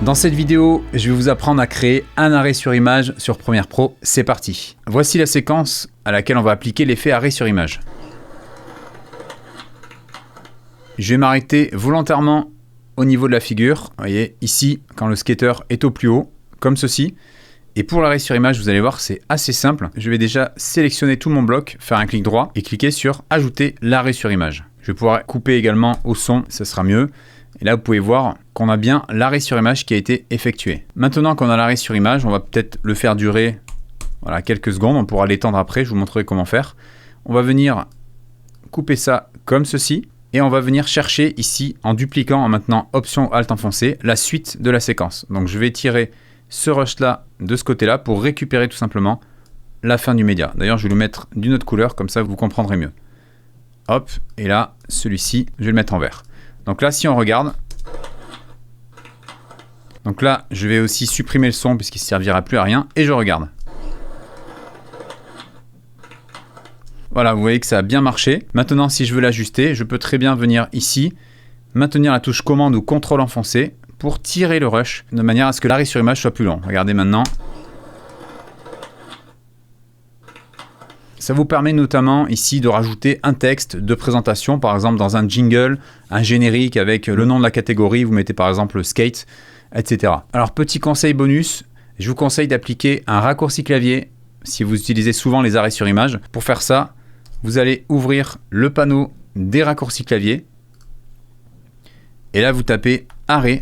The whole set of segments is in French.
Dans cette vidéo, je vais vous apprendre à créer un arrêt sur image sur Premiere Pro. C'est parti. Voici la séquence à laquelle on va appliquer l'effet arrêt sur image. Je vais m'arrêter volontairement au niveau de la figure. Vous voyez, ici, quand le skater est au plus haut, comme ceci. Et pour l'arrêt sur image, vous allez voir, c'est assez simple. Je vais déjà sélectionner tout mon bloc, faire un clic droit et cliquer sur Ajouter l'arrêt sur image. Je vais pouvoir couper également au son, ça sera mieux. Et là, vous pouvez voir qu'on a bien l'arrêt sur image qui a été effectué. Maintenant qu'on a l'arrêt sur image, on va peut-être le faire durer quelques secondes. On pourra l'étendre après, je vous montrerai comment faire. On va venir couper ça comme ceci. Et on va venir chercher ici, en dupliquant, en maintenant Option Alt enfoncé, la suite de la séquence. Donc je vais tirer ce rush-là de ce côté-là pour récupérer tout simplement la fin du média. D'ailleurs, je vais le mettre d'une autre couleur, comme ça vous comprendrez mieux. Hop, et là, celui-ci, je vais le mettre en vert. Donc là, si on regarde, donc là, je vais aussi supprimer le son puisqu'il ne servira plus à rien, et je regarde. Voilà, vous voyez que ça a bien marché. Maintenant, si je veux l'ajuster, je peux très bien venir ici, maintenir la touche commande ou contrôle enfoncé pour tirer le rush de manière à ce que l'arrêt sur image soit plus long. Regardez maintenant. Ça vous permet notamment ici de rajouter un texte de présentation, par exemple dans un jingle, un générique avec le nom de la catégorie, vous mettez par exemple skate, etc. Alors petit conseil bonus, je vous conseille d'appliquer un raccourci clavier si vous utilisez souvent les arrêts sur image. Pour faire ça, vous allez ouvrir le panneau des raccourcis clavier et là vous tapez arrêt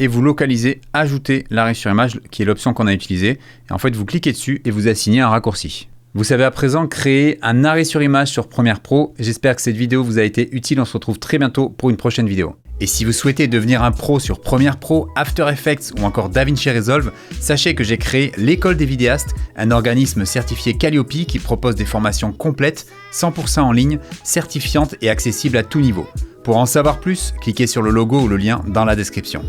et vous localisez ajouter l'arrêt sur image qui est l'option qu'on a utilisée. Et en fait vous cliquez dessus et vous assignez un raccourci. Vous savez à présent créer un arrêt sur image sur Premiere Pro. J'espère que cette vidéo vous a été utile. On se retrouve très bientôt pour une prochaine vidéo. Et si vous souhaitez devenir un pro sur Premiere Pro, After Effects ou encore DaVinci Resolve, sachez que j'ai créé l'École des vidéastes, un organisme certifié Calliope qui propose des formations complètes, 100% en ligne, certifiantes et accessibles à tout niveau. Pour en savoir plus, cliquez sur le logo ou le lien dans la description.